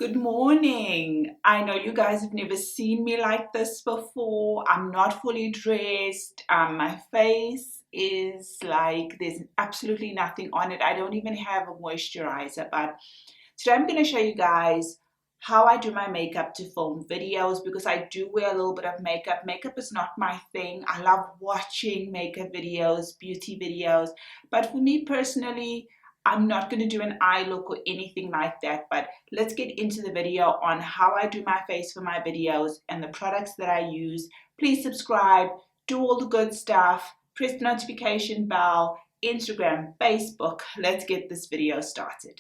Good morning. I know you guys have never seen me like this before. I'm not fully dressed. My face is like there's absolutely nothing on it. I don't even have a moisturizer. But today I'm going to show you guys how I do my makeup to film videos because I do wear a little bit of makeup. Makeup is not my thing. I love watching makeup videos, beauty videos. But for me personally, I'm not going to do an eye look or anything like that, but let's get into the video on how I do my face for my videos and the products that I use. Please subscribe, do all the good stuff, press the notification bell, Instagram, Facebook. Let's get this video started.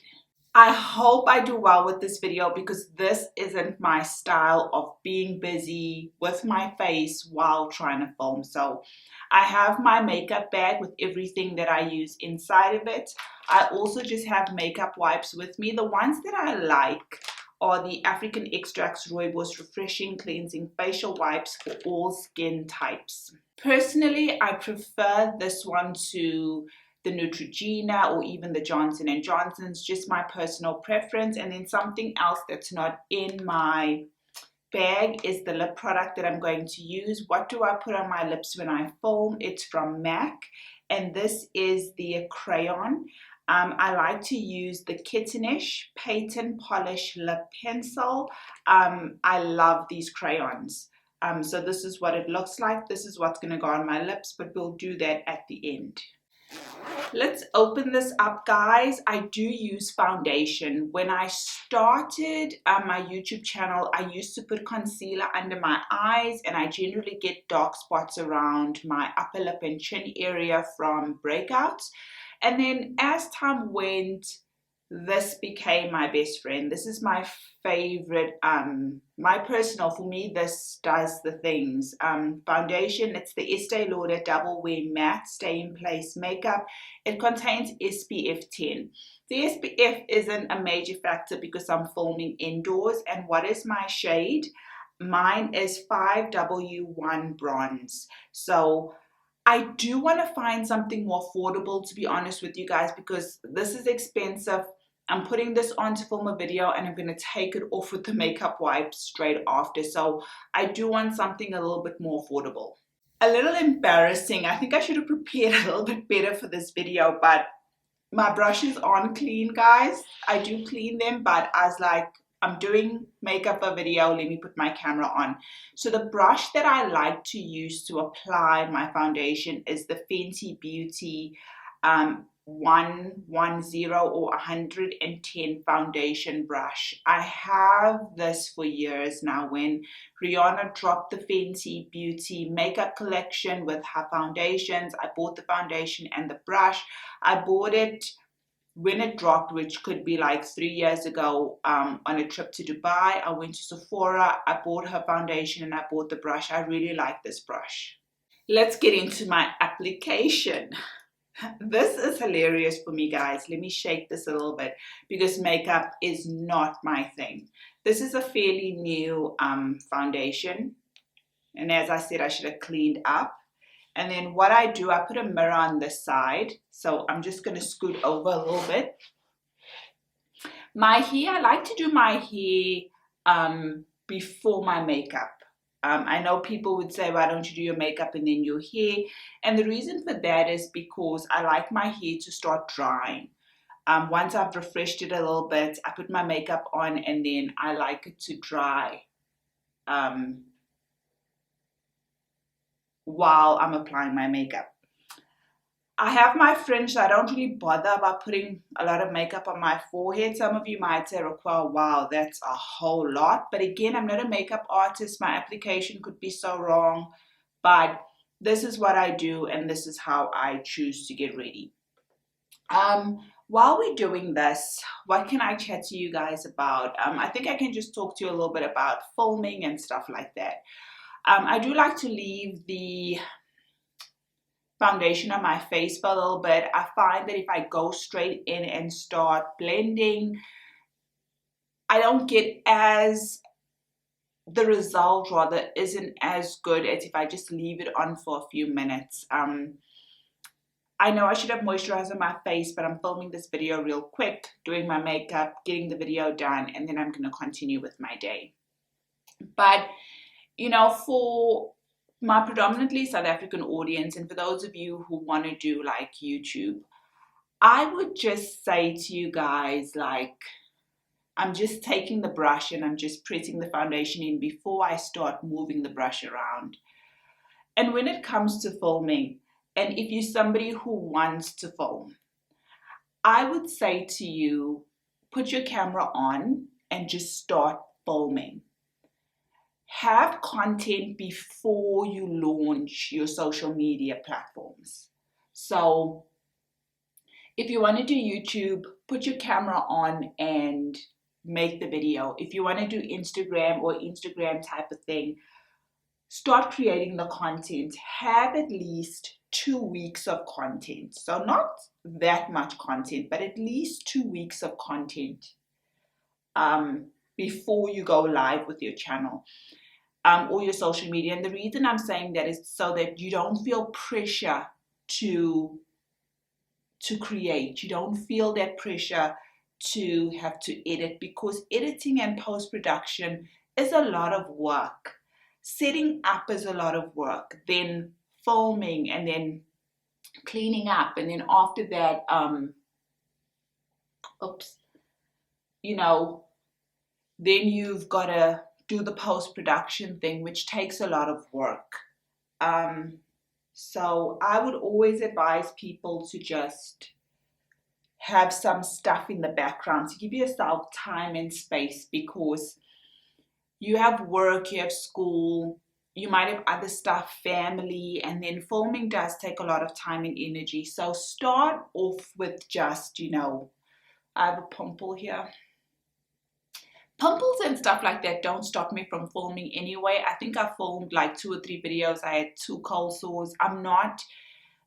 I hope I do well with this video because this isn't my style of being busy with my face while trying to film. So I have my makeup bag with everything that I use inside of it. I also just have makeup wipes with me. The ones that I like are the African Extracts Rooibos Refreshing Cleansing Facial Wipes for all skin types. Personally, I prefer this one to the Neutrogena or even the Johnson & Johnson's, just my personal preference. And then something else that's not in my bag is the lip product that I'm going to use. What do I put on my lips when I film? It's from MAC, and this is the Crayon. I like to use the Kittenish PatenPolish lip pencil. I love these crayons. So this is what it looks like. This is what's going to go on my lips, but we'll do that at the end. Let's open this up, guys. I do use foundation. When I started my YouTube channel, I used to put concealer under my eyes, and I generally get dark spots around my upper lip and chin area from breakouts. And then as time went, this became my best friend. This is my favorite, my personal, for me, this does the things. Foundation, it's the Estee Lauder Double Wear Matte Stay in Place Makeup. It contains SPF 10. The SPF isn't a major factor because I'm filming indoors. And what is my shade? Mine is 5W1 Bronze. So I do want to find something more affordable, to be honest with you guys, because this is expensive. I'm putting this on to film a video and I'm going to take it off with the makeup wipes straight after. So I do want something a little bit more affordable. A little embarrassing. I think I should have prepared a little bit better for this video, but my brushes aren't clean, guys. I do clean them, but I was like, I'm doing makeup a video, let me put my camera on. So the brush that I like to use to apply my foundation is the Fenty Beauty 110 or 110 foundation brush. I have this for years now. When Rihanna dropped the Fenty Beauty makeup collection with her foundations, I bought the foundation and the brush. I bought it when it dropped, which could be like 3 years ago, on a trip to Dubai. I went to Sephora, I bought her foundation and I bought the brush. I really like this brush. Let's get into my application. This is hilarious for me, guys. Let me shake this a little bit because makeup is not my thing. This is a fairly new foundation. And as I said, I should have cleaned up. And then what I do, I put a mirror on this side. So I'm just going to scoot over a little bit. My hair, I like to do my hair before my makeup. I know people would say, why don't you do your makeup and then your hair? And the reason for that is because I like my hair to start drying. Once I've refreshed it a little bit, I put my makeup on and then I like it to dry while I'm applying my makeup. I have my fringe, so I don't really bother about putting a lot of makeup on my forehead. Some of you might say, Racquel, wow, that's a whole lot. But again, I'm not a makeup artist. My application could be so wrong. But this is what I do, and this is how I choose to get ready. While we're doing this, what can I chat to you guys about? I think I can just talk to you a little bit about filming and stuff like that. I do like to leave the foundation on my face for a little bit. I find that if I go straight in and start blending, I don't get the result rather isn't as good as if I just leave it on for a few minutes. I know I should have moisturizer on my face, but I'm filming this video real quick, doing my makeup, getting the video done, and then I'm going to continue with my day. But, you know, for my predominantly South African audience, and for those of you who want to do like YouTube, I would just say to you guys, like, I'm just taking the brush and I'm just pressing the foundation in before I start moving the brush around. And when it comes to filming, and if you're somebody who wants to film, I would say to you, put your camera on and just start filming. Have content before you launch your social media platforms. So if you want to do YouTube, put your camera on and make the video. If you want to do Instagram or Instagram type of thing, start creating the content. Have at least 2 weeks of content. So not that much content, but at least 2 weeks of content before you go live with your channel or your social media. And the reason I'm saying that is so that you don't feel pressure to create. You don't feel that pressure to have to edit, because editing and post-production is a lot of work. Setting up is a lot of work, then filming, and then cleaning up, and then after that, you know, then you've got to do the post-production thing, which takes a lot of work. So I would always advise people to just have some stuff in the background to give yourself time and space, because you have work, you have school, you might have other stuff, family, and then filming does take a lot of time and energy. So start off with just, you know, I have a pimple here. Pimples and stuff like that don't stop me from filming anyway. I think I filmed like 2 or 3 videos. I had 2 cold sores. I'm not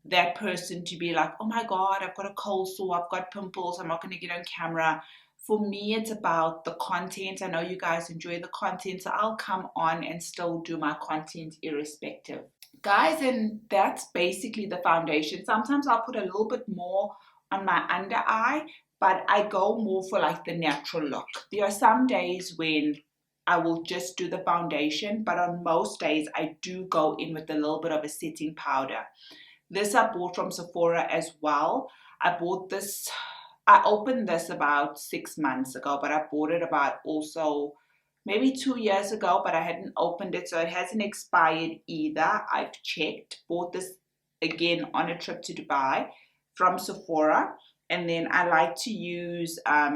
that person to be like, oh my God, I've got a cold sore, I've got pimples, I'm not going to get on camera. For me, it's about the content. I know you guys enjoy the content, so I'll come on and still do my content irrespective. Guys, and that's basically the foundation. Sometimes I'll put a little bit more on my under eye, but I go more for like the natural look. There are some days when I will just do the foundation, but on most days I do go in with a little bit of a setting powder. This I bought from Sephora as well. I bought this, I opened this about 6 months ago, but I bought it about also maybe 2 years ago, but I hadn't opened it, so it hasn't expired either. I've checked. Bought this again on a trip to Dubai from Sephora. And then I like to use, how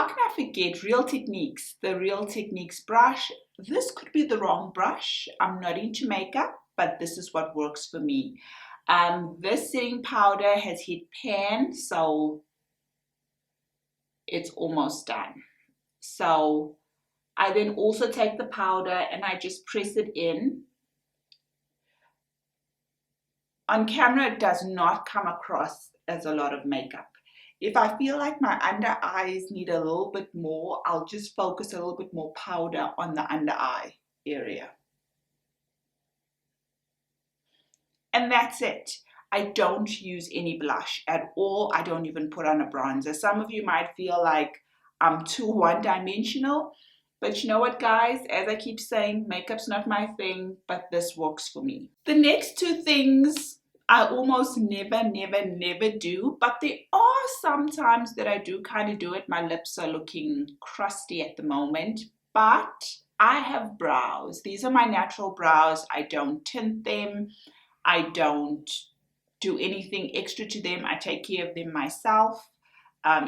can I forget, Real Techniques, the Real Techniques brush. This could be the wrong brush. I'm not into makeup, but this is what works for me. This setting powder has hit pan, so it's almost done. So I then also take the powder and I just press it in. On camera, it does not come across as a lot of makeup. If I feel like my under eyes need a little bit more, I'll just focus a little bit more powder on the under eye area. And that's it. I don't use any blush at all. I don't even put on a bronzer. Some of you might feel like I'm too one-dimensional, but you know what, guys? As I keep saying, makeup's not my thing, but this works for me. The next 2 things I almost never do, but there are some times that I do kind of do it. My lips are looking crusty at the moment, but I have brows. These are my natural brows. I don't tint them. I don't do anything extra to them. I take care of them myself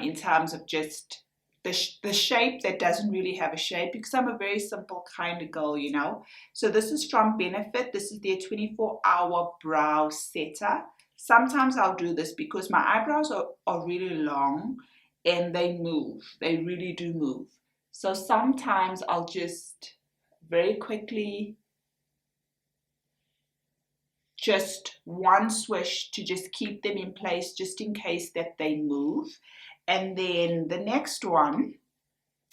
in terms of just the shape that doesn't really have a shape, because I'm a very simple kind of girl, you know. So this is from Benefit. This is their 24-hour brow setter. Sometimes I'll do this because my eyebrows are really long and they move. They really do move. So sometimes I'll just very quickly just one swish to just keep them in place, just in case that they move. And then the next one,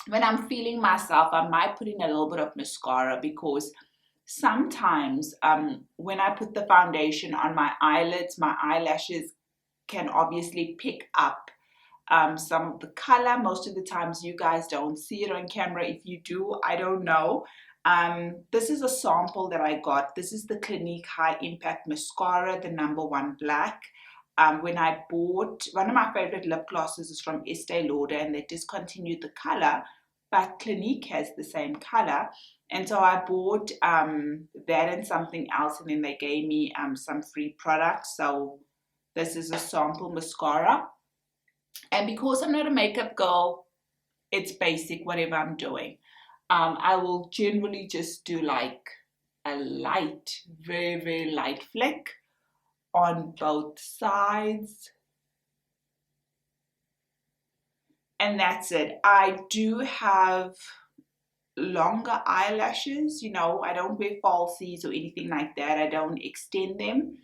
when I'm feeling myself, I might put in a little bit of mascara, because sometimes when I put the foundation on my eyelids, my eyelashes can obviously pick up some of the color. Most of the times you guys don't see it on camera. If you do, I don't know. This is a sample that I got. This is the Clinique High Impact Mascara, the #1 black. When I bought, one of my favorite lip glosses is from Estee Lauder, and they discontinued the color, but Clinique has the same color. And so I bought that and something else, and then they gave me some free products. So this is a sample mascara. And because I'm not a makeup girl, it's basic, whatever I'm doing. I will generally just do like a light, very, very light flick on both sides. And that's it. I do have longer eyelashes, you know, I don't wear falsies or anything like that. I don't extend them.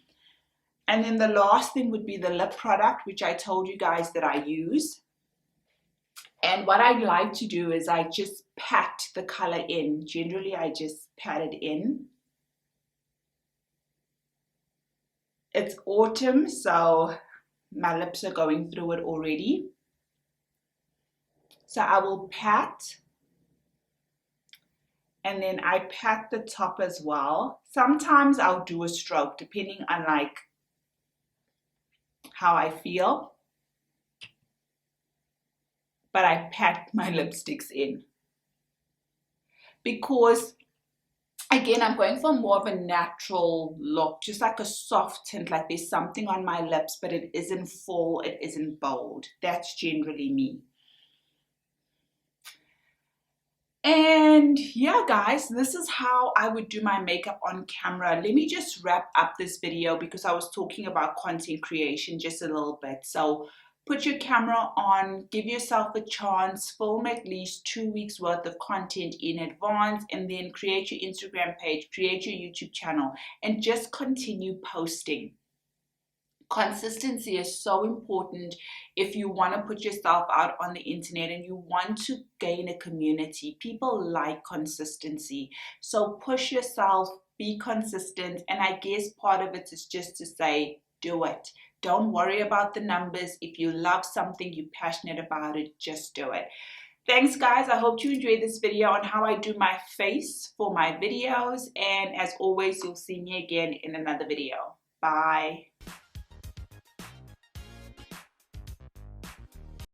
And then the last thing would be the lip product, which I told you guys that I use. And what I like to do is I just pat the color in. Generally, I just pat it in. It's autumn, so my lips are going through it already. So I will pat. And then I pat the top as well. Sometimes I'll do a stroke, depending on like how I feel. But I pat my lipsticks in. Because, again, I'm going for more of a natural look, just like a soft tint, like there's something on my lips, but it isn't full, it isn't bold. That's generally me. And yeah, guys, this is how I would do my makeup on camera. Let me just wrap up this video because I was talking about content creation just a little bit. So put your camera on, give yourself a chance, film at least 2 weeks worth of content in advance, and then create your Instagram page, create your YouTube channel, and just continue posting. Consistency is so important if you want to put yourself out on the internet and you want to gain a community. People like consistency. So push yourself, be consistent. And I guess part of it is just to say, do it. Don't worry about the numbers. If you love something, you're passionate about it, just do it. Thanks, guys. I hope you enjoyed this video on how I do my face for my videos. And as always, you'll see me again in another video. Bye.